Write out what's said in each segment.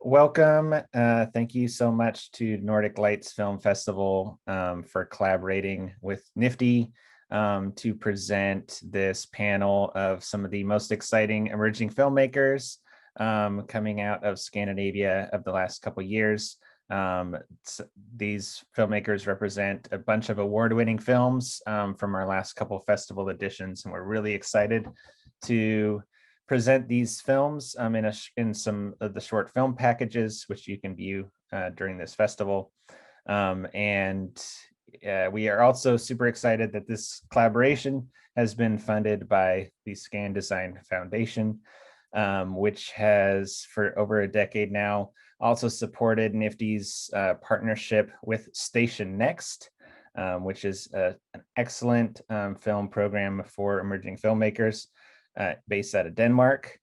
Welcome. Thank you so much to Nordic Lights Film Festival for collaborating with NFFTY to present this panel of some of the most exciting emerging filmmakers coming out of Scandinavia of the last couple of years. These filmmakers represent a bunch of award-winning films from our last couple of festival editions, and we're really excited to present these films in some of the short film packages, which you can view during this festival. We are also super excited that this collaboration has been funded by the Scan Design Foundation, which has for over a decade now also supported NFFTY's partnership with Station Next, which is an excellent film program for emerging filmmakers based out of Denmark.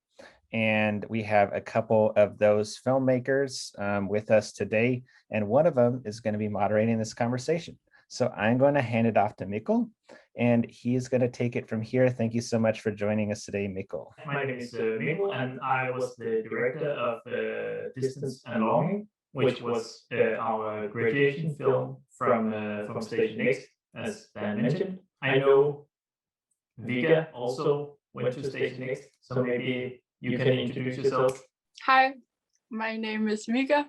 And we have a couple of those filmmakers with us today, and one of them is going to be moderating this conversation. So I'm going to hand it off to Mikkel, and he's going to take it from here. Thank you so much for joining us today, Mikkel. My name is Mikkel, and I was the director of Distance and Longing, which was our graduation film from Station Next, as Dan mentioned. I know Vigga also went to Station Next, so maybe you can introduce yourself. Hi, my name is Vigga.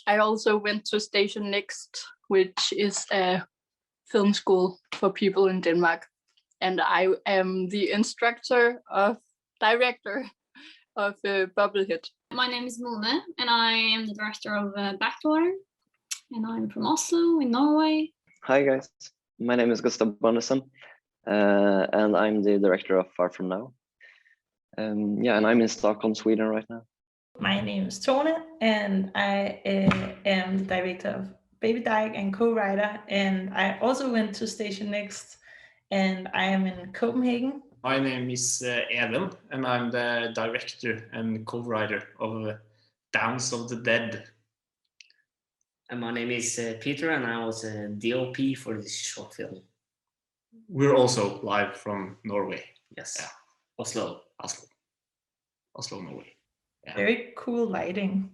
I also went to Station Next, which is a film school for people in Denmark, and I am the director of Bubblehead. My name is Mone, and I am the director of Backwater, and I'm from Oslo in Norway. Hi guys, my name is Gustav Bondeson, and I'm the director of Far From Now. And I'm in Stockholm, Sweden right now. My name is Tone, and I am the director of Baby Dyke and co-writer, and I also went to Station Next, and I am in Copenhagen. My name is Even, and I'm the director and co-writer of Downs of the Dead. And my name is Peter, and I was a DOP for this short film. We're also live from Norway. Yes. Yeah. Oslo, Norway. Yeah. Very cool lighting.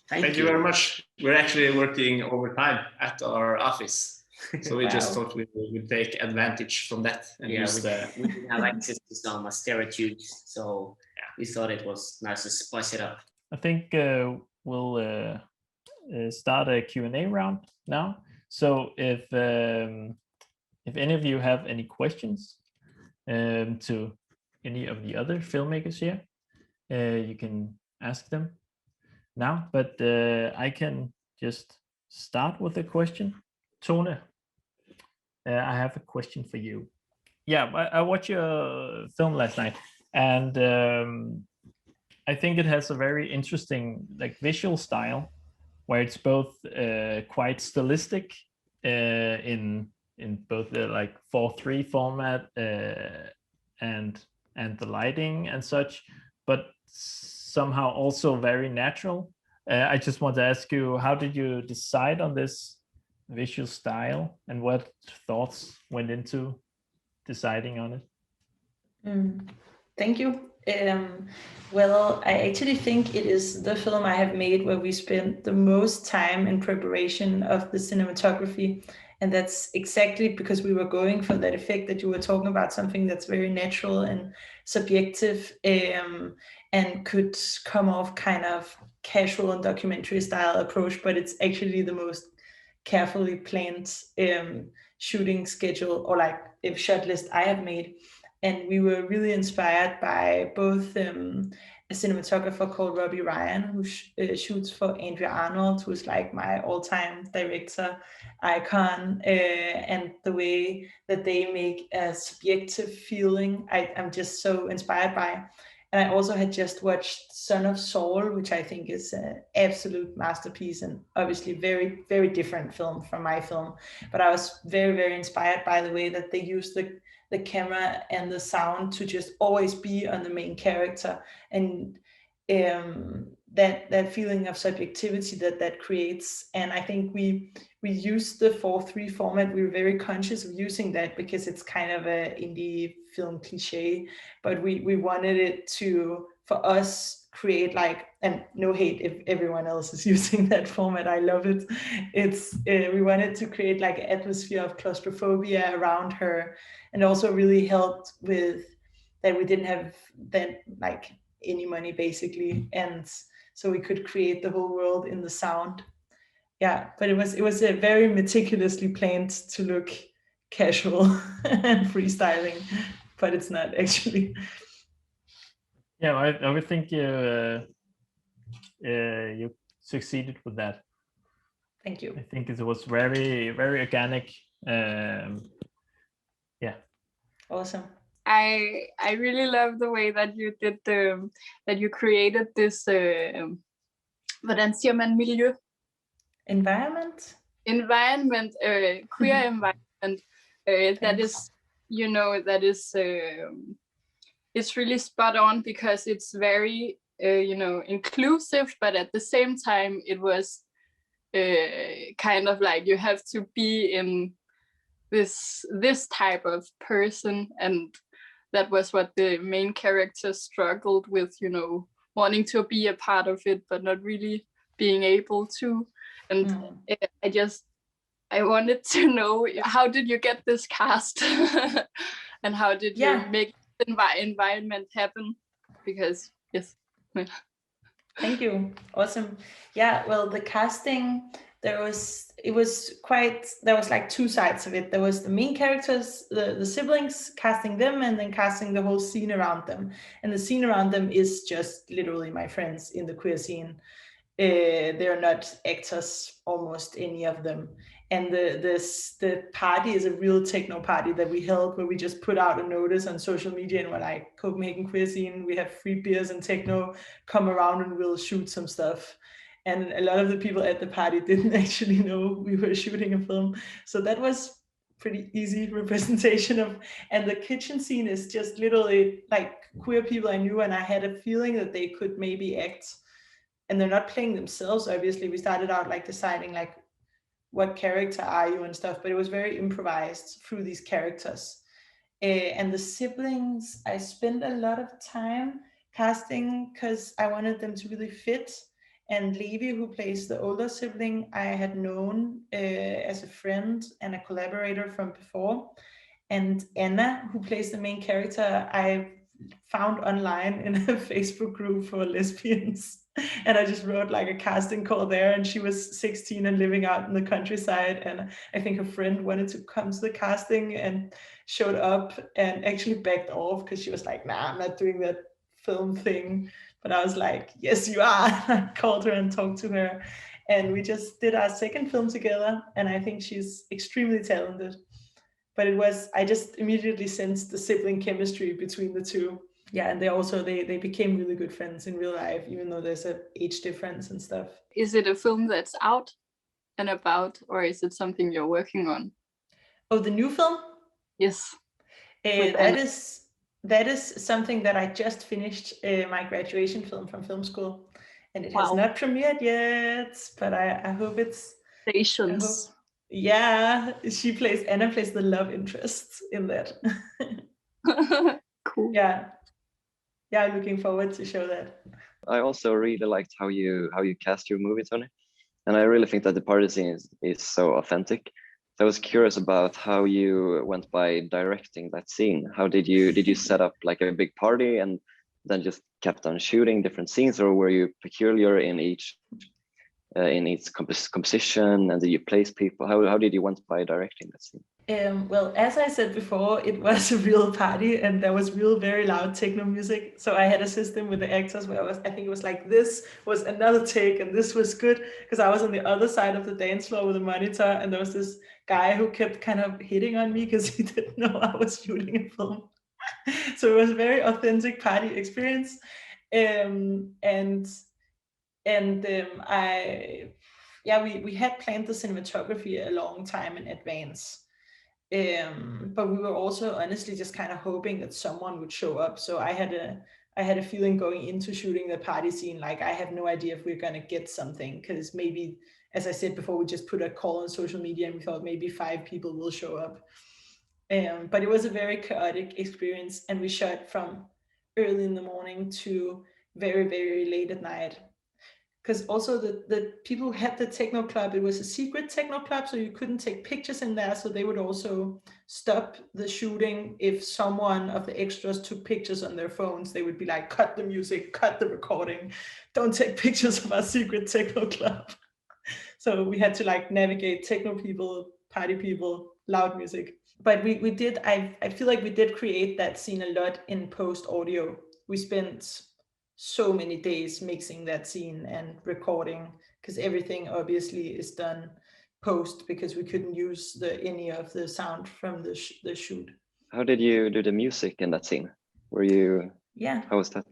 Thank you very much. We're actually working overtime at our office, so we just thought we would take advantage from that and use we didn't have access to some stereo tubes, so we thought it was nice to spice it up. I think we'll start a Q&A round now. So if any of you have any questions to any of the other filmmakers here, you can ask them now, but I can just start with a question. Tone, I have a question for you. Yeah, I watched your film last night, and I think it has a very interesting visual style, where it's both quite stylistic in both the 4:3 format and the lighting and such, but somehow also very natural. I just want to ask you, how did you decide on this visual style, and what thoughts went into deciding on it? Thank you. Well, I actually think it is the film I have made where we spent the most time in preparation of the cinematography. And that's exactly because we were going for that effect that you were talking about, something that's very natural and subjective, and could come off kind of casual and documentary style approach, but it's actually the most carefully planned shooting schedule or shot list I have made. And we were really inspired by both a cinematographer called Robbie Ryan, who shoots for Andrea Arnold, who's my all-time director icon, and the way that they make a subjective feeling, I'm just so inspired by. And I also had just watched Son of Saul, which I think is an absolute masterpiece, and obviously very, very different film from my film. But I was very, very inspired by the way that they use the camera and the sound to just always be on the main character, and that feeling of subjectivity that creates. And I think we used the 4:3 format. We were very conscious of using that because it's kind of a indie film cliche, but we wanted it to for us create like, and no hate if everyone else is using that format, I love it. It's we wanted to create like an atmosphere of claustrophobia around her, and also really helped with that we didn't have that like any money basically, and so we could create the whole world in the sound. Yeah, but it was a very meticulously planned to look casual and freestyling, but it's not actually. Yeah, I would think you succeeded with that. Thank you. I think it was very, very organic. Yeah. Awesome. I really love the way that you did that you created this hvordan siger man miljø? Environment, queer environment that is, you know, that is it's really spot on, because it's very you know, inclusive, but at the same time it was kind of like you have to be in this type of person, and that was what the main character struggled with, you know, wanting to be a part of it but not really being able to. And I wanted to know, how did you get this cast and how did you make the environment happen? Because yes. Thank you. Awesome. Yeah, well, the casting, there was like two sides of it. There was the main characters, the siblings, casting them, and then casting the whole scene around them. And the scene around them is just literally my friends in the queer scene. They're not actors, almost any of them. And the party is a real techno party that we held, where we just put out a notice on social media and we're like, Copenhagen queer scene, we have free beers and techno, come around and we'll shoot some stuff. And a lot of the people at the party didn't actually know we were shooting a film. So that was pretty easy representation of, and the kitchen scene is just literally like queer people I knew, and I had a feeling that they could maybe act, and they're not playing themselves. Obviously, we started out like deciding like, what character are you and stuff, but it was very improvised through these characters. And the siblings, I spent a lot of time casting because I wanted them to really fit. And Levi, who plays the older sibling, I had known as a friend and a collaborator from before. And Anna, who plays the main character, I found online in a Facebook group for lesbians. And I just wrote like a casting call there, and she was 16 and living out in the countryside. And I think her friend wanted to come to the casting and showed up and actually backed off because she was like, nah, I'm not doing that film thing. But I was like, yes, you are. I called her and talked to her. And we just did our second film together. And I think she's extremely talented. But I just immediately sensed the sibling chemistry between the two. Yeah, and they became really good friends in real life, even though there's an age difference and stuff. Is it a film that's out and about, or is it something you're working on? Oh, the new film? Yes. That is something that I just finished my graduation film from film school, and it has not premiered yet, but I hope it's stations. Yeah, Anna plays the love interest in that. Cool. Yeah, I'm looking forward to show that. I also really liked how you cast your movie, Tony, and I really think that the party scene is so authentic. So I was curious about how you went by directing that scene. How did you set up like a big party and then just kept on shooting different scenes, or were you peculiar in each composition, and did you place people? How did you went by directing that scene? Well, as I said before, it was a real party, and there was very loud techno music. So I had a system with the actors where I think it was like, this was another take and this was good, because I was on the other side of the dance floor with a monitor, and there was this guy who kept kind of hitting on me because he didn't know I was shooting a film. So it was a very authentic party experience. We had planned the cinematography a long time in advance. But we were also honestly just kind of hoping that someone would show up. So I had a feeling going into shooting the party scene, like I have no idea if we're gonna get something, because maybe, as I said before, we just put a call on social media and we thought maybe 5 people will show up. But it was a very chaotic experience, and we shot from early in the morning to very, very late at night. Because also the people who had the techno club, it was a secret techno club, so you couldn't take pictures in there. So they would also stop the shooting if someone of the extras took pictures on their phones. They would be like, cut the music, cut the recording, don't take pictures of our secret techno club. So we had to like navigate techno people, party people, loud music. But we did, I feel like we did create that scene a lot in post audio. We spent so many days mixing that scene and recording, because everything obviously is done post, because we couldn't use any of the sound from the shoot. How did you do the music in that scene? Were you? Yeah. How was that?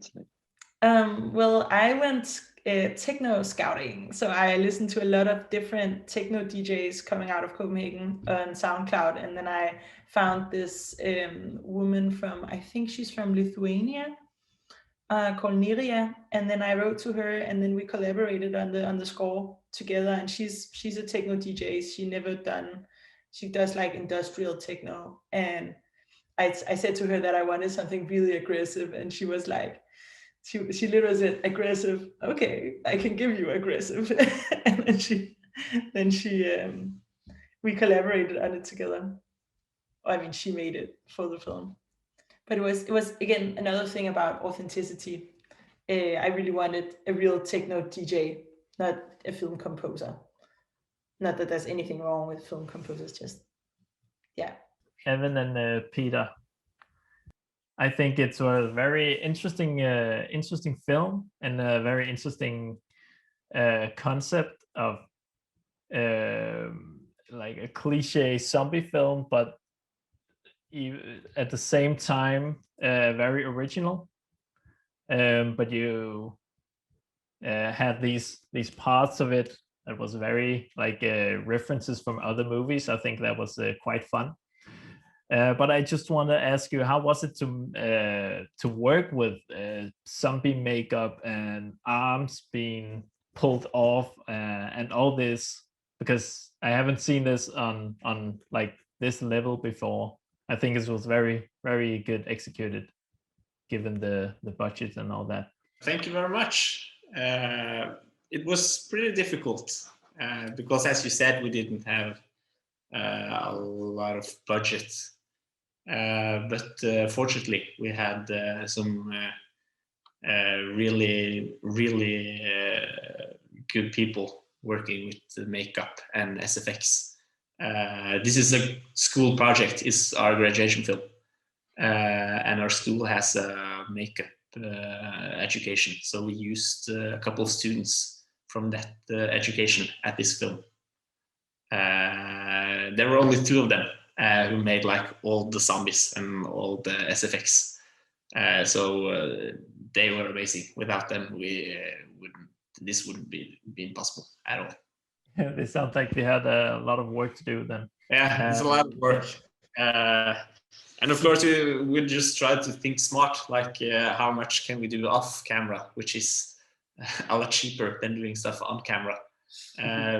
Well, I went techno scouting, so I listened to a lot of different techno DJs coming out of Copenhagen on SoundCloud, and then I found this woman from, I think she's from Lithuania, called Niria, and then I wrote to her, and then we collaborated on the score together. And she's a techno DJ. She does like industrial techno, and I said to her that I wanted something really aggressive, and she was like, she literally said, aggressive, okay, I can give you aggressive. And then we collaborated on it together. I mean, she made it for the film. But it was again another thing about authenticity. I really wanted a real techno DJ, not a film composer. Not that there's anything wrong with film composers, just yeah. Evan and Peter, I think it's a very interesting film, and a very interesting concept of like a cliche zombie film, but at the same time very original. But you had these parts of it that was very like references from other movies. I think that was quite fun. But I just want to ask you, how was it to work with zombie makeup and arms being pulled off and all this? Because I haven't seen this on like this level before. I think it was very, very good executed, given the budget and all that. Thank you very much. It was pretty difficult because, as you said, we didn't have a lot of budget. But fortunately, we had some really, really good people working with the makeup and SFX. This is a school project. It's our graduation film, and our school has a makeup education. So we used a couple of students from that education at this film. There were only 2 of them who made like all the zombies and all the SFX. So they were amazing. Without them, this wouldn't be impossible at all. It sounds like they had a lot of work to do then. Yeah, it's a lot of work. And of course, we just try to think smart, like how much can we do off camera, which is a lot cheaper than doing stuff on camera.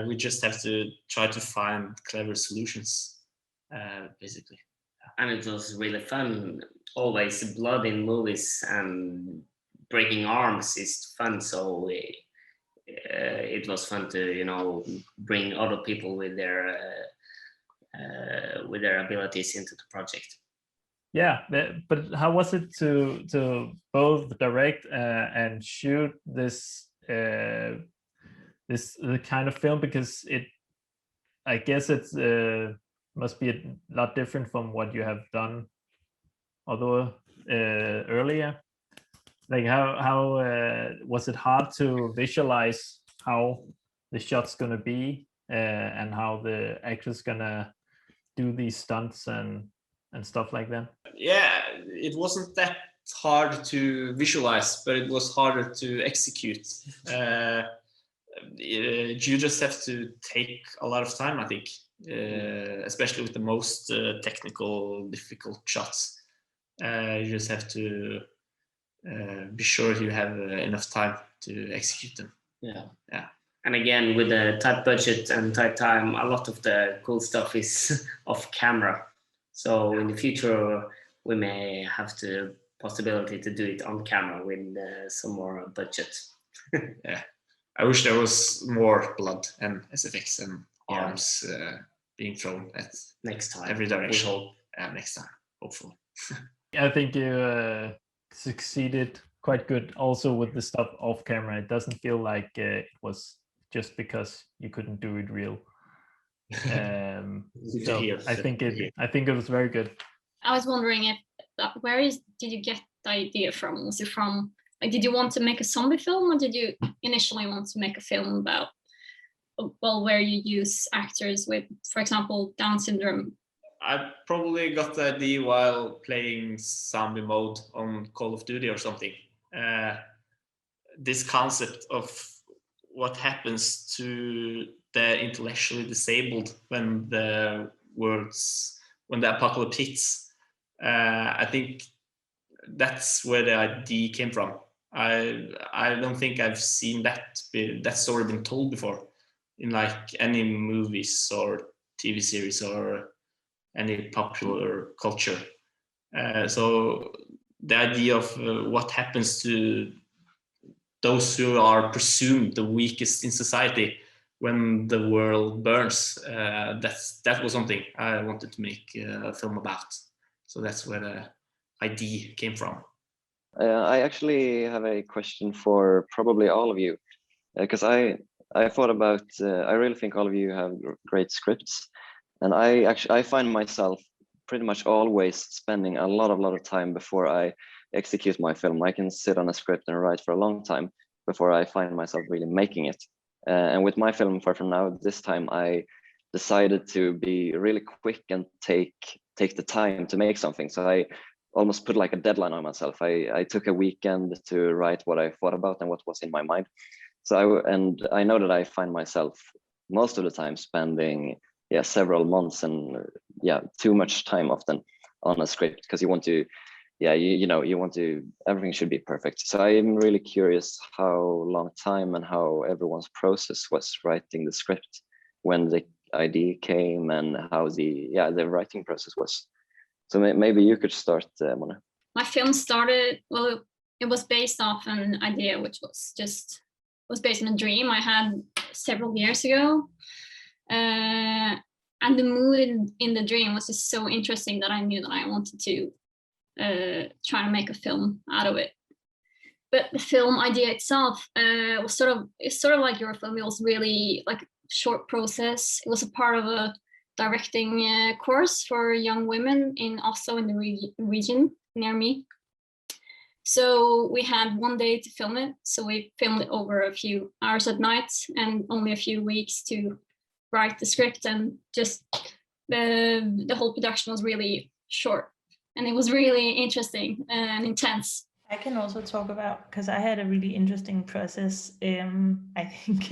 We just have to try to find clever solutions, basically. And it was really fun. Always blood in movies and breaking arms is fun. So it was fun to, bring other people with their abilities into the project. Yeah, but how was it to both direct and shoot this the kind of film? Because I guess it's must be a lot different from what you have done earlier. Like how was it hard to visualize how the shot's gonna be and how the actor's gonna do these stunts and stuff like that? Yeah, it wasn't that hard to visualize, but it was harder to execute. You just have to take a lot of time, I think, especially with the most technical, difficult shots. You just have to be sure you have enough time to execute them. Yeah. And again, with the tight budget and tight time, a lot of the cool stuff is off camera. So in the future, we may have to possibility to do it on camera with some more budget. Yeah, I wish there was more blood and SFX and Yeah. arms being thrown at Next time, every we direction. hope. Next time, hopefully. I think you succeeded quite good also with the stuff off camera. It doesn't feel like it was just because you couldn't do it real. Good to So hear. I think it was very good. I was wondering if did you get the idea from? Was it from, like, did you want to make a zombie film, or did you initially want to make a film about, well, where you use actors with, for example, Down syndrome? I probably got the idea while playing zombie mode on Call of Duty or something. This concept of what happens to the intellectually disabled when the apocalypse hits. I think that's where the idea came from. I don't think I've seen that story been told before in like any movies or TV series or any popular culture. So the idea of what happens to those who are presumed the weakest in society when the world burns, that was something I wanted to make a film about. So that's where the idea came from. I actually have a question for probably all of you, because I thought about, I really think all of you have great scripts, and I find myself pretty much always spending a lot of time before I execute my film. I can sit on a script and write for a long time before I find myself really making it. And with my film Far From Now, this time I decided to be really quick and take the time to make something. So I almost put like a deadline on myself. I took a weekend to write what I thought about and what was in my mind. So I know that I find myself most of the time spending several months and too much time often on a script, because you want to you want to, everything should be perfect. So I'm really curious how long time and how everyone's process was writing the script when the idea came, and how the writing process was. So maybe you could start, Mone. My film started, well, it was based off an idea which was based on a dream I had several years ago. And the mood in the dream was just so interesting that I knew that I wanted to try to make a film out of it. But the film idea itself was sort of like your film. It was really like a short process. It was a part of a directing course for young women in Oslo, in the region near me. So we had one day to film it. So we filmed it over a few hours at night and only a few weeks to write the script, and just the whole production was really short, and it was really interesting and intense. I can also talk about, because I had a really interesting process. I think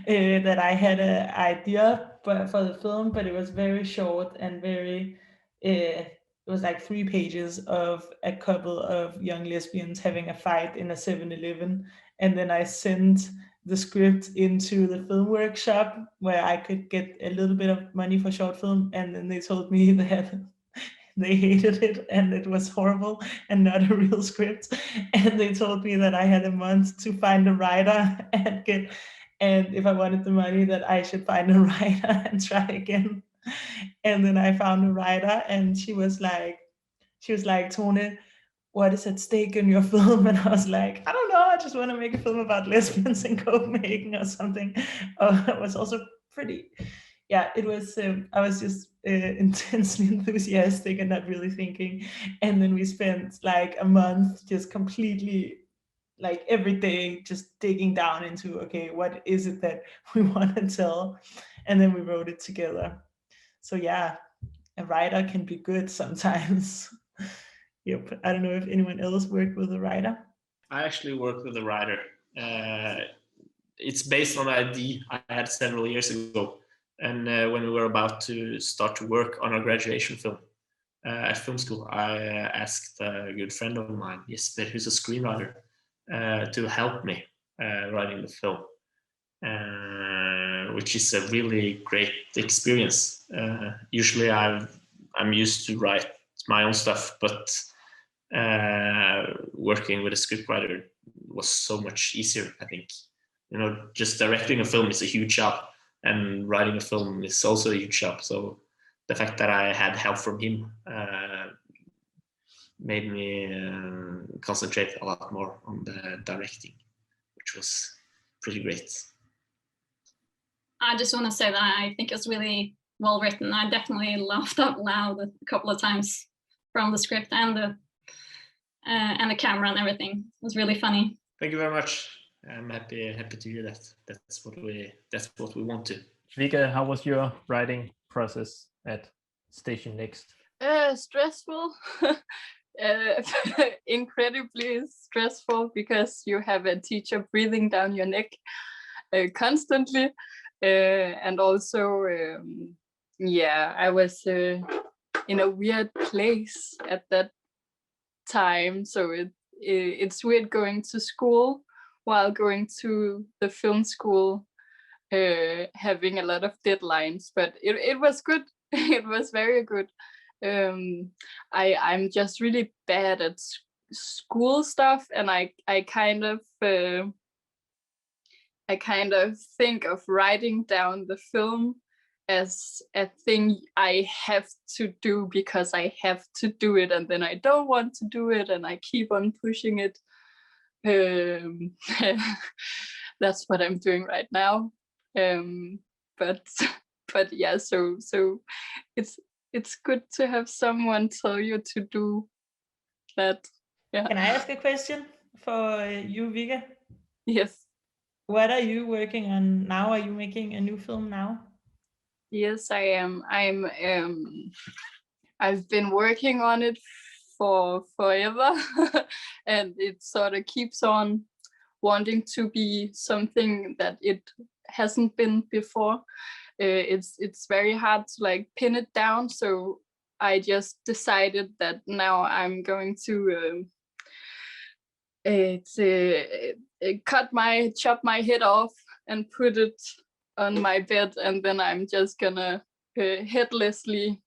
that I had an idea for the film, but it was very short and very, it was like 3 pages of a couple of young lesbians having a fight in a 7-Eleven. And then I sent the script into the film workshop where I could get a little bit of money for short film. And then they told me that they hated it and it was horrible and not a real script. And they told me that I had a month to find a writer and if I wanted the money, that I should find a writer and try again. And then I found a writer, and she was like, Tone, what is at stake in your film? And I was like, I don't know, I just want to make a film about lesbians in Copenhagen or something. It was also pretty, it was, I was just intensely enthusiastic and not really thinking. And then we spent like a month just completely, like every day, just digging down into, okay, what is it that we want to tell? And then we wrote it together. So a writer can be good sometimes. Yep. I don't know if anyone else worked with a writer. I actually worked with a writer. It's based on an idea I had several years ago. And when we were about to start to work on our graduation film at film school, I asked a good friend of mine, Jesper, who's a screenwriter, to help me writing the film, which is a really great experience. Usually I'm used to write my own stuff, but working with a scriptwriter was so much easier. I think, you know, just directing a film is a huge job, and writing a film is also a huge job. So the fact that I had help from him made me concentrate a lot more on the directing, which was pretty great. I just want to say that I think it's really well written. I definitely laughed out loud a couple of times from the script and the camera and everything. It was really funny. Thank you very much. I'm happy to hear that. That's what we want to. Vigga, how was your writing process at Station Next? Stressful. Incredibly stressful, because you have a teacher breathing down your neck constantly, and also I was in a weird place at that time, so it's weird going to school while going to the film school, having a lot of deadlines, but it was good. It was very good. I'm just really bad at school stuff, and I kind of think of writing down the film as a thing I have to do because I have to do it, and then I don't want to do it, and I keep on pushing it. That's what I'm doing right now. But yeah, so it's good to have someone tell you to do that. Yeah. Can I ask a question for you, Vigga? Yes. What are you working on now? Are you making a new film now? Yes, I am. I've been working on it for forever, and it sort of keeps on wanting to be something that it hasn't been before. It's very hard to like pin it down, so I just decided that now I'm going to chop my head off and put it on my bed, and then I'm just gonna headlessly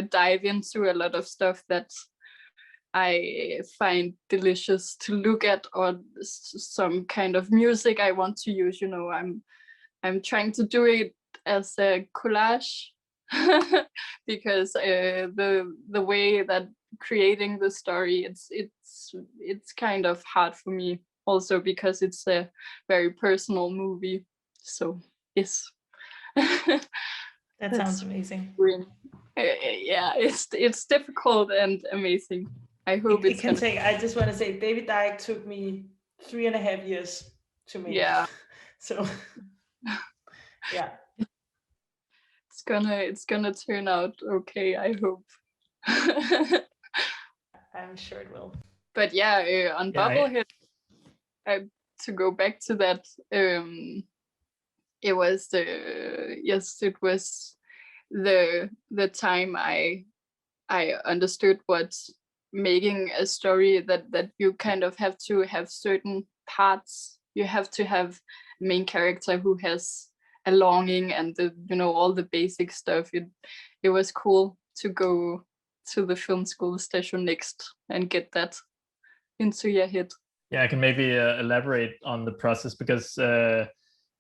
dive into a lot of stuff that I find delicious to look at, or some kind of music I want to use. You know, I'm trying to do it as a collage because the way that creating the story, it's kind of hard for me, also because it's a very personal movie. So yes. That sounds amazing. Yeah, it's difficult and amazing. I hope it can take. I just want to say, Baby Dyke took me 3.5 years to make. Yeah. So yeah, it's gonna turn out okay, I hope. I'm sure it will. But yeah, on Bubblehead, to go back to that, it was the time I understood what making a story, that you kind of have to have certain parts. You have to have a main character who has a longing and all the basic stuff. It was cool to go to the film school Station Next and get that into your head. Yeah, I can maybe elaborate on the process, because Vigga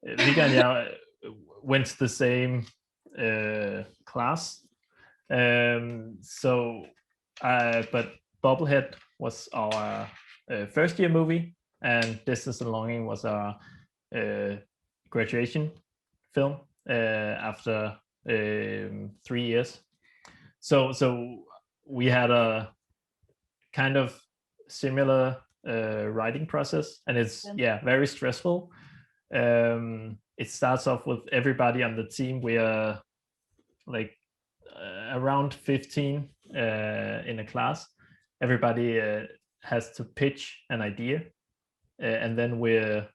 and I went to the same class. But Bubblehead was our first year movie, and Distance and Longing was our graduation film after 3 years. So we had a kind of similar writing process, and it's very stressful. It starts off with everybody on the team. We are like around 15 in a class. Everybody has to pitch an idea, and then we're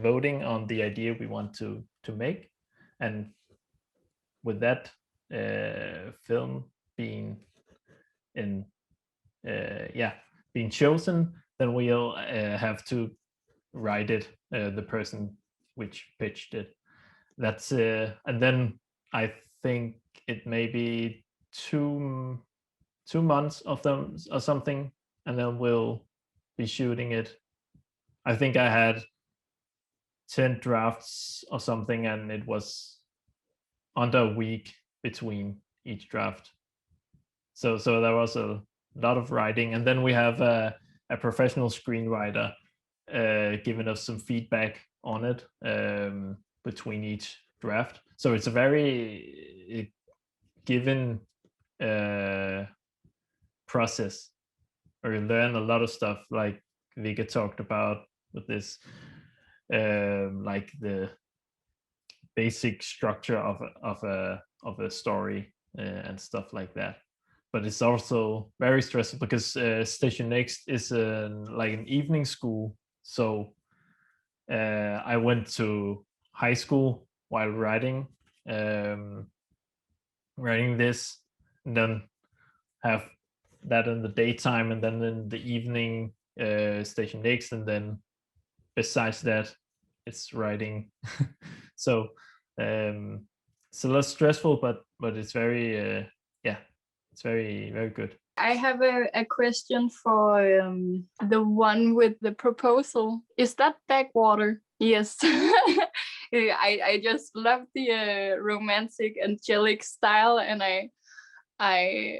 voting on the idea we want to make. And with that film being being chosen, then we'll have to write it, the person which pitched it. That's and then I think it may be 2 months of them or something and then we'll be shooting it. I think I had 10 drafts or something, and it was under a week between each draft. So there was a lot of writing, and then we have a professional screenwriter giving us some feedback on it between each draft. So it's a very given process where you learn a lot of stuff, like Vigga talked about with this, like the basic structure of a story and stuff like that. But it's also very stressful because Station Next is like an evening school. So I went to high school while writing this, and then have that in the daytime, and then in the evening Station Next, and then besides that it's writing. So it's a lot stressful, but it's very it's very, very good. I have a question for the one with the proposal. Is that backwater? Yes. I just love the romantic, angelic style, and I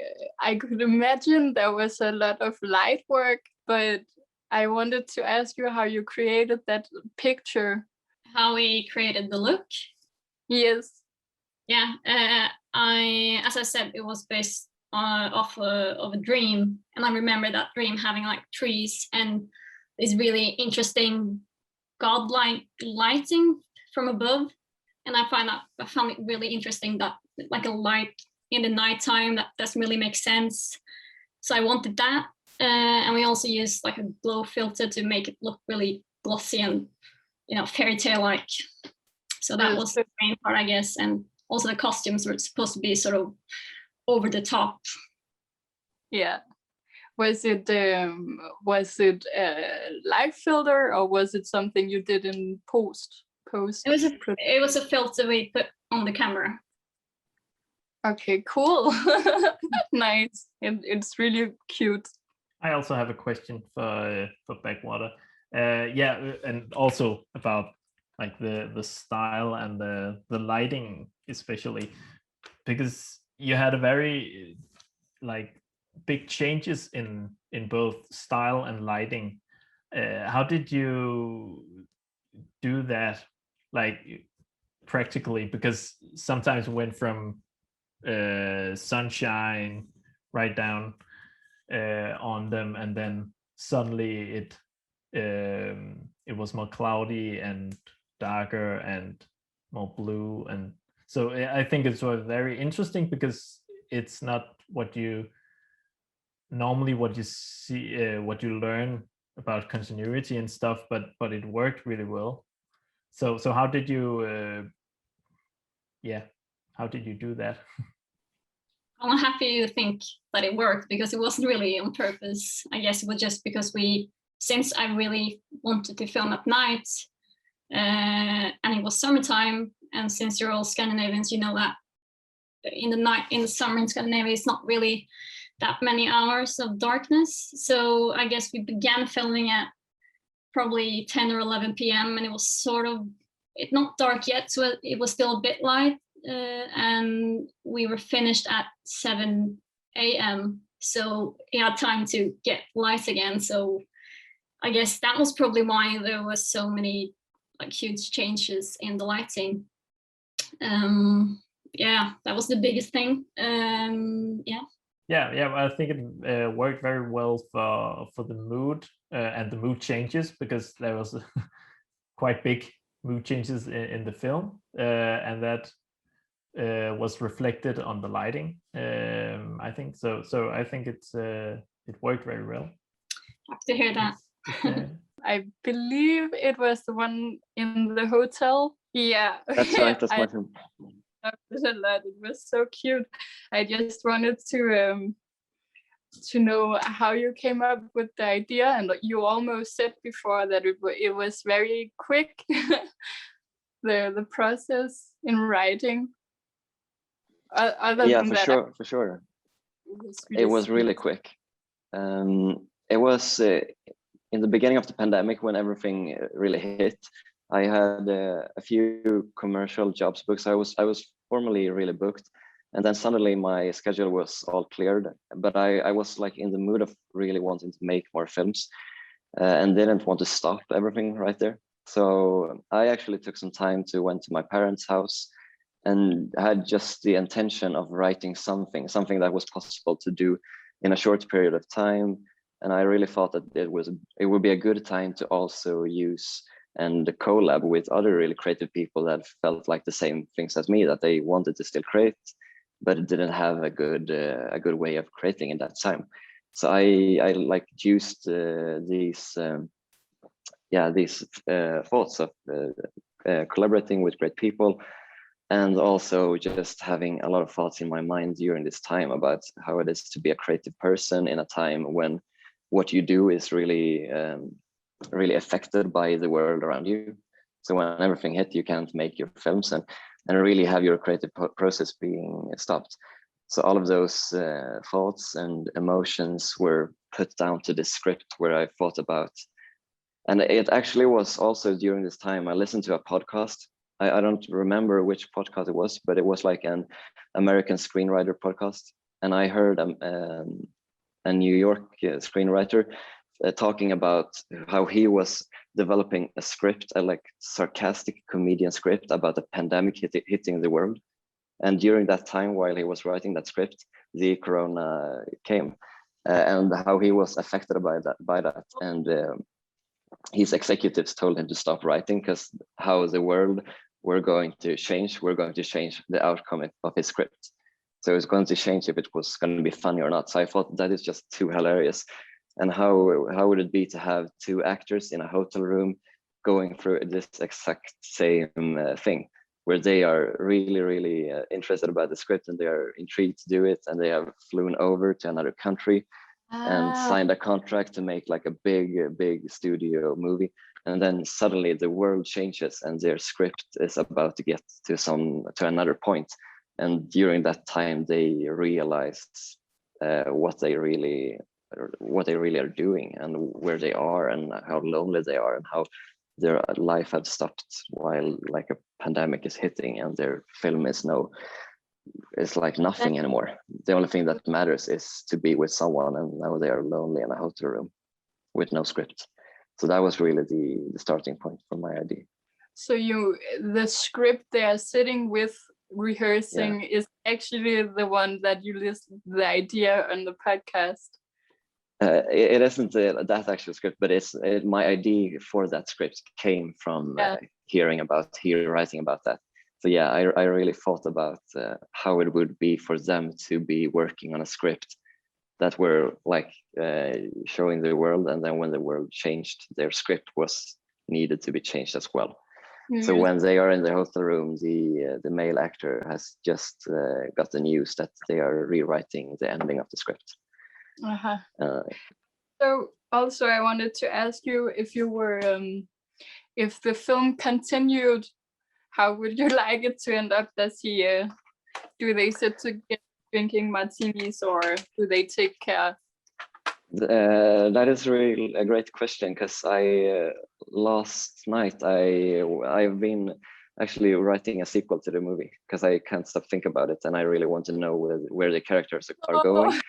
could imagine there was a lot of light work, but I wanted to ask you how you created that picture. How we created the look? Yes. Yeah, as I said, it was based of a dream, and I remember that dream having like trees and this really interesting godlike lighting from above, and I found it really interesting that like a light in the nighttime that doesn't really make sense. So I wanted that, and we also used like a glow filter to make it look really glossy and, you know, fairy tale like. So that was the main part, I guess, and also the costumes were supposed to be sort of over the top. Yeah. Was it live filter, or was it something you did in post? It was a filter we put on the camera. Okay, cool. Nice. It's really cute. I also have a question for Backwater. And also about like the style and the lighting, especially because you had a very like big changes in both style and lighting. How did you do that, like practically? Because sometimes went from sunshine right down on them, and then suddenly it was more cloudy and darker and more blue, and so I think it was very interesting because it's not what you see, what you learn about continuity and stuff, but it worked really well. So how did you how did you do that? I'm happy to think that it worked because it wasn't really on purpose. I guess it was just because since I really wanted to film at night, and it was summertime, and since you're all Scandinavians, you know that in the summer in Scandinavia, it's not really that many hours of darkness. So I guess we began filming at probably 10 or 11 p.m. and it was sort of, it's not dark yet, so it was still a bit light, and we were finished at 7 a.m. So it had time to get light again. So I guess that was probably why there was so many like huge changes in the lighting. Yeah, that was the biggest thing. Yeah, I think it worked very well for the mood and the mood changes, because there was quite big mood changes in the film, and that was reflected on the lighting. I think so. So I think it worked very well. Happy to hear that. I believe it was the one in the hotel. Yeah, that's right. That's my film. It was so cute. I just wanted to know how you came up with the idea, and you almost said before that it was very quick. the process in writing. Yeah, for sure. It was really quick. It was in the beginning of the pandemic when everything really hit. I had a few commercial jobs booked. I was formally really booked, and then suddenly my schedule was all cleared. But I was like in the mood of really wanting to make more films, and didn't want to stop everything right there. So I actually took some time to went to my parents' house and had just the intention of writing something that was possible to do in a short period of time. And I really thought that it would be a good time to also use and collab with other really creative people that felt like the same things as me, that they wanted to still create, but didn't have a good way of creating in that time. So I like used these thoughts of collaborating with great people, and also just having a lot of thoughts in my mind during this time about how it is to be a creative person in a time when what you do is really really affected by the world around you. So when everything hit, you can't make your films and really have your creative process being stopped. So all of those thoughts and emotions were put down to this script where I thought about. And it actually was also during this time I listened to a podcast. I don't remember which podcast it was, but it was like an American screenwriter podcast. And I heard a New York screenwriter talking about how he was developing a script, a like sarcastic comedian script about the pandemic hitting the world. And during that time, while he was writing that script, the corona came, and how he was affected by that. And his executives told him to stop writing because how the world were going to change the outcome of his script. So it was going to change if it was going to be funny or not. So I thought that is just too hilarious. And how would it be to have two actors in a hotel room going through this exact same thing, where they are really, really interested about the script and they are intrigued to do it, and they have flown over to another country and signed a contract to make like a big studio movie. And then suddenly the world changes and their script is about to get to another point. And during that time, they realize what they really are doing and where they are and how lonely they are and how their life had stopped while like a pandemic is hitting and their film is like nothing anymore. The only thing that matters is to be with someone, and now they are lonely in a hotel room with no script. So that was really the starting point for my idea. So the script they are sitting with rehearsing is actually the one that you list the idea on the podcast. It isn't that actual script, but my idea for that script came from writing about that. So yeah, I really thought about how it would be for them to be working on a script that were like showing the world, and then when the world changed, their script was needed to be changed as well. Mm-hmm. So when they are in the hotel room, the male actor has just got the news that they are rewriting the ending of the script. So also I wanted to ask you if you were if the film continued, how would you like it to end up? Do they sit together drinking martinis, or do they take care? That is really a great question, because last night I've been actually writing a sequel to the movie because I can't stop thinking about it, and I really want to know where the characters are going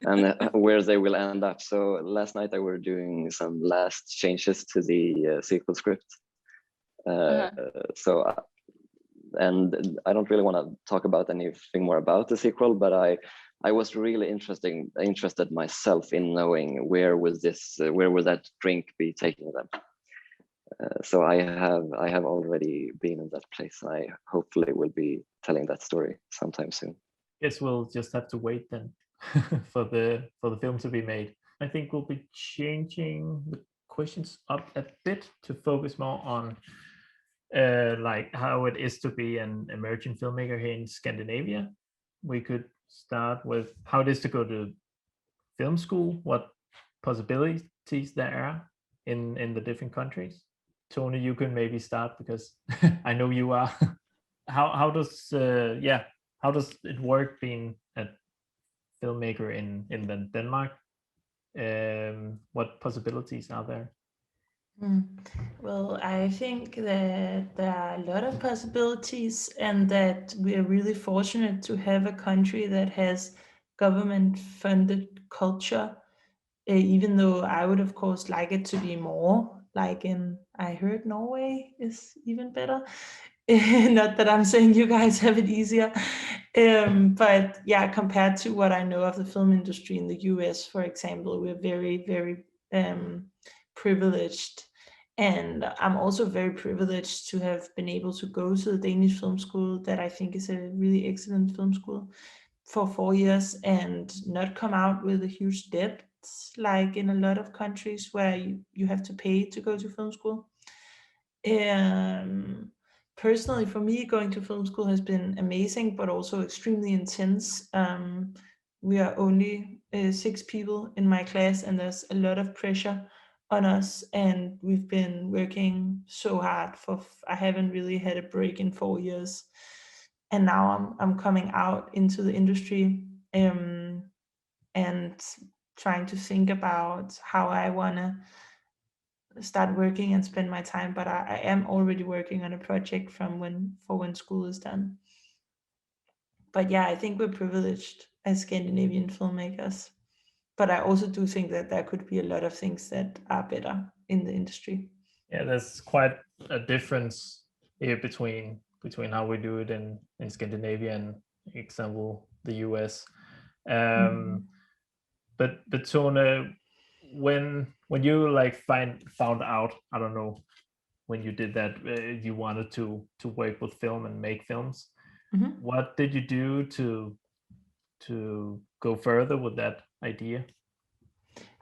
and where they will end up. So last night I were doing some last changes to the sequel script. And I don't really want to talk about anything more about the sequel, but I was really interested myself in knowing where would that drink be taking them. So I have already been in that place. I hopefully will be telling that story sometime soon. Guess we'll just have to wait then for the film to be made. I think we'll be changing the questions up a bit to focus more on like how it is to be an emerging filmmaker here in Scandinavia. We could start with how it is to go to film school, what possibilities there are in the different countries. Tony, you can maybe start because I know you are. How does it work being a filmmaker in Denmark? what possibilities are there? Well, I think that there are a lot of possibilities, and that we are really fortunate to have a country that has government-funded culture, even though I would, of course, like it to be more. Like I heard Norway is even better. Not that I'm saying you guys have it easier, but yeah, compared to what I know of the film industry in the US, for example, we're very, very privileged. And I'm also very privileged to have been able to go to the Danish Film School, that I think is a really excellent film school, for 4 years and not come out with a huge debt, like in a lot of countries where you have to pay to go to film school. Personally, for me, going to film school has been amazing, but also extremely intense. We are only 6 people in my class, and there's a lot of pressure on us, and we've been working so hard I haven't really had a break in 4 years, and now I'm coming out into the industry and trying to think about how I want to start working and spend my time, but I am already working on a project for when school is done. But yeah, I think we're privileged as Scandinavian filmmakers, but I also do think that there could be a lot of things that are better in the industry. Yeah, there's quite a difference here between how we do it in Scandinavia and, example, the US. But Tone, when you like found out, I don't know, when you did that, you wanted to work with film and make films. What did you do to go further with that idea?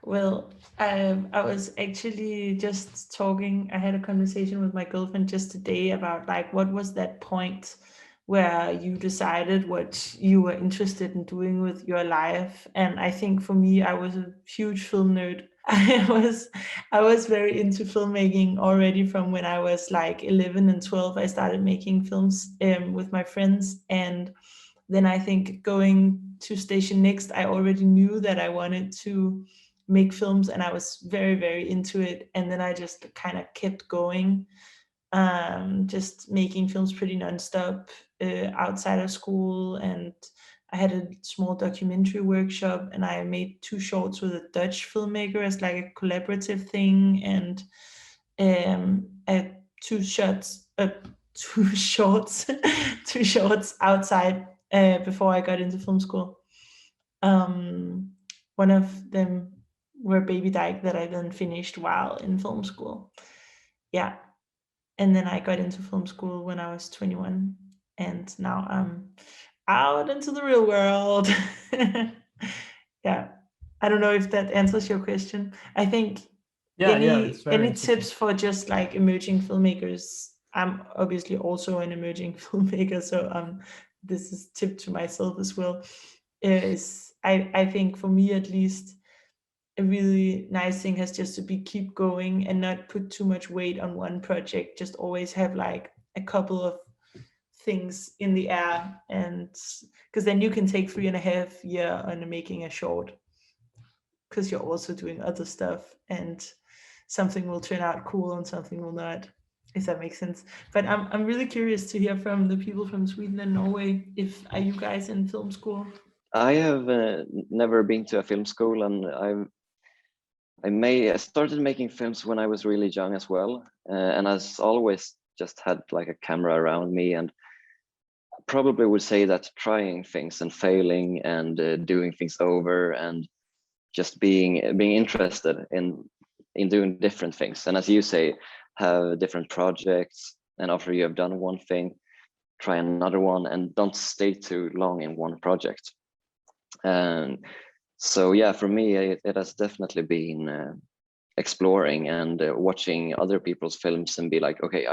Well, I was actually just talking, I had a conversation with my girlfriend just today about like, what was that point where you decided what you were interested in doing with your life? And I think for me, I was a huge film nerd. I was very into filmmaking already from when I was like 11 and 12. I started making films with my friends, and then I think going to Station Next, I already knew that I wanted to make films, and I was very, very into it. And then I just kind of kept going, just making films pretty nonstop outside of school. And I had a small documentary workshop, and I made 2 shorts with a Dutch filmmaker as like a collaborative thing, and 2 shorts outside before I got into film school. One of them were Baby Dyke, that I then finished while in film school. Yeah. And then I got into film school when I was 21, and now I'm out into the real world. Yeah. I don't know if that answers your question. I think any tips for just like emerging filmmakers? I'm obviously also an emerging filmmaker, so this is tip to myself as well. I think for me at least, a really nice thing has just to be keep going and not put too much weight on one project. Just always have like a couple of things in the air, and because then you can take 3.5 years on making a short, because you're also doing other stuff, and something will turn out cool and something will not, if that makes sense. But I'm really curious to hear from the people from Sweden and Norway. Are you guys in film school? I have never been to a film school, and I started making films when I was really young as well, and as always just had like a camera around me, and probably would say that trying things and failing and doing things over and just being interested in doing different things, and as you say, have different projects, and after you have done one thing, try another one, and don't stay too long in one project. And so yeah, for me it has definitely been exploring and watching other people's films and be like, okay,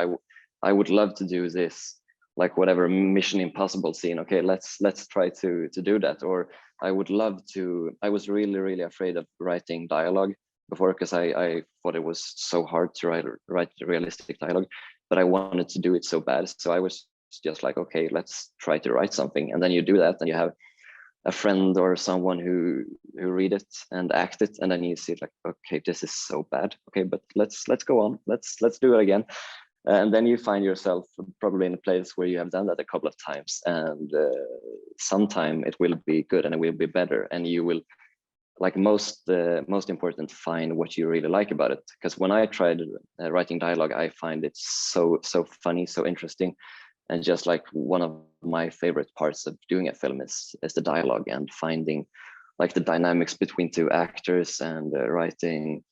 I would love to do this, like whatever Mission Impossible scene, okay, let's try to do that. Or I would love to, I was really afraid of writing dialogue before, because I thought it was so hard to write realistic dialogue, but I wanted to do it so bad. So I was just like, okay, let's try to write something. And then you do that, and you have a friend or someone who read it and act it, and then you see like, okay, this is so bad. Okay, but let's go on. Let's do it again. And then you find yourself probably in a place where you have done that a couple of times, and sometime it will be good and it will be better, and you will, like most important, find what you really like about it. Because when I tried writing dialogue, I find it so funny, so interesting, and just like one of my favorite parts of doing a film is the dialogue and finding like the dynamics between two actors, and writing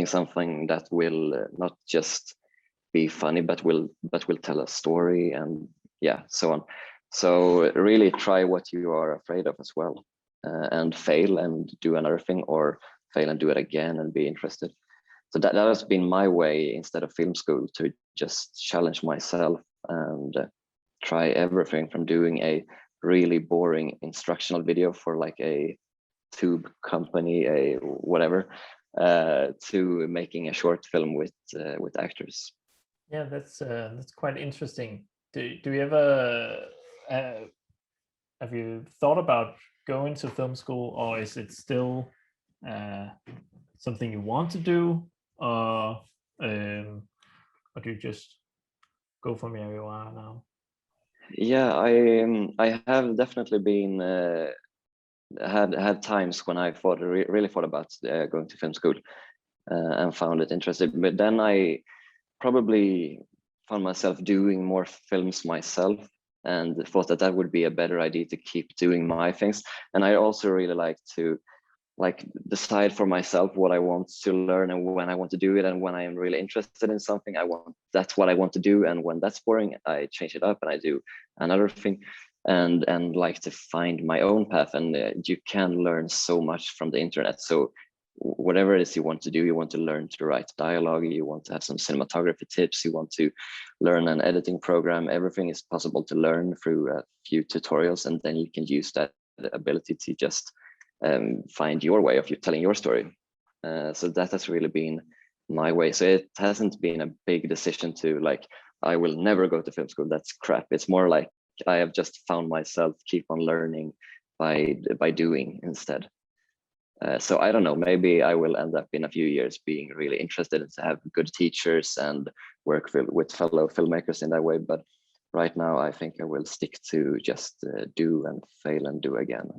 something that will not just be funny but will tell a story, and yeah, so on. So really try what you are afraid of as well, and fail and do another thing, or fail and do it again and be interested. So that has been my way instead of film school, to just challenge myself and try everything from doing a really boring instructional video for like a tube company, a whatever, to making a short film with actors. Yeah, that's quite interesting. Do you ever have you thought about going to film school, or is it still something you want to do, or do you just go from where you are now? Yeah, I have definitely been had times when I really thought about going to film school, and found it interesting, but then I probably found myself doing more films myself, and thought that would be a better idea to keep doing my things. And I also really like to decide for myself what I want to learn and when I want to do it, and when I am really interested in something, that's what I want to do, and when that's boring, I change it up and I do another thing, and like to find my own path. And you can learn so much from the internet. So whatever it is you want to do, you want to learn to write dialogue, you want to have some cinematography tips, you want to learn an editing program, everything is possible to learn through a few tutorials, and then you can use that ability to just find your way of telling your story. So that has really been my way. So it hasn't been a big decision to like, I will never go to film school, that's crap. It's more like I have just found myself keep on learning by doing instead. So I don't know, maybe I will end up in a few years being really interested to have good teachers and work with fellow filmmakers in that way. But right now, I think I will stick to just do and fail and do again.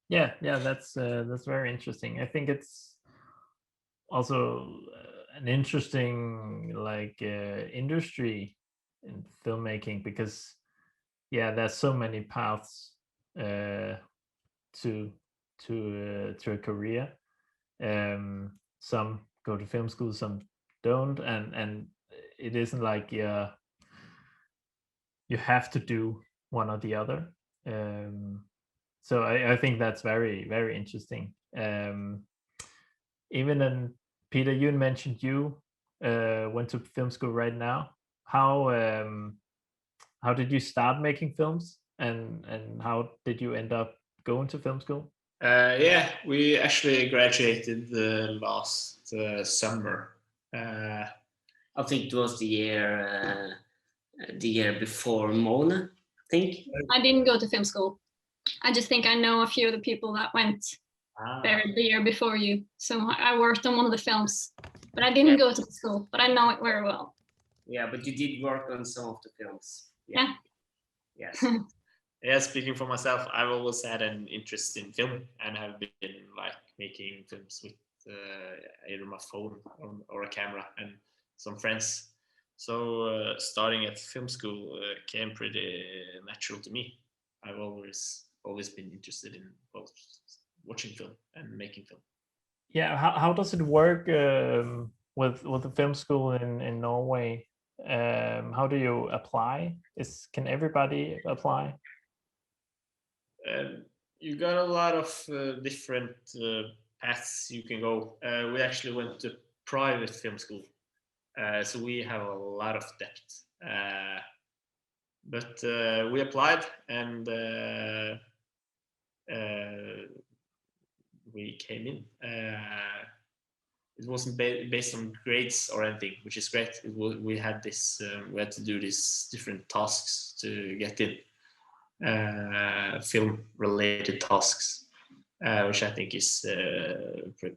Yeah, that's very interesting. I think it's also an interesting industry in filmmaking, because there's so many paths to a career. Some go to film school, some don't, and it isn't like you have to do one or the other. So I think that's very, very interesting. Even then, Peter, you mentioned you went to film school right now. How did you start making films, and how did you end up going to film school? Yeah, we actually graduated last summer. I think it was the year before Mone, I think. I didn't go to film school. I just think I know a few of the people that went there the year before you. So I worked on one of the films, but I didn't go to the school, but I know it very well. Yeah, but you did work on some of the films. Yeah. Yes. Yeah, speaking for myself, I've always had an interest in film, and have been like making films with either my phone or a camera and some friends. So starting at film school came pretty natural to me. I've always been interested in both watching film and making film. Yeah, how does it work with the film school in Norway? How do you apply? Can everybody apply? You got a lot of different paths you can go. We actually went to private film school, so we have a lot of debt. But we applied, and we came in. It wasn't based on grades or anything, which is great. We had to do these different tasks to get in. film-related tasks, which I think is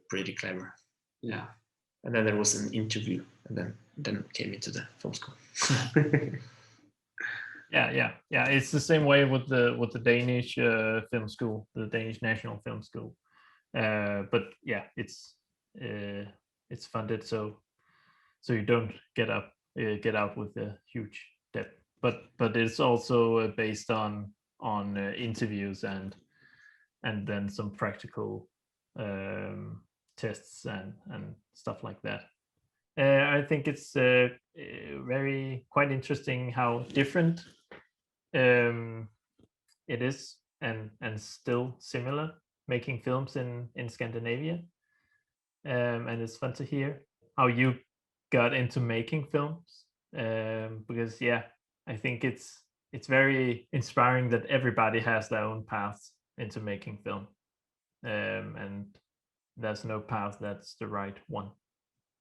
pretty clever. Yeah, and then there was an interview, and then came into the film school. Yeah. It's the same way with the Danish film school, the Danish National Film School. But yeah, it's funded so you don't get out with a huge debt. But it's also based on interviews and then some practical tests and stuff like that. I think it's quite interesting how different it is and still similar making films in Scandinavia. And it's fun to hear how you got into making films, because I think it's very inspiring that everybody has their own paths into making film, and there's no path that's the right one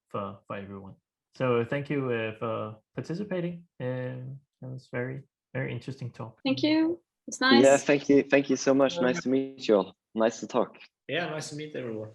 for everyone. So thank you for participating. That was very, very interesting talk. Thank you. It's nice. Yeah, thank you so much. Nice to meet you all. Nice to talk. Yeah, nice to meet everyone.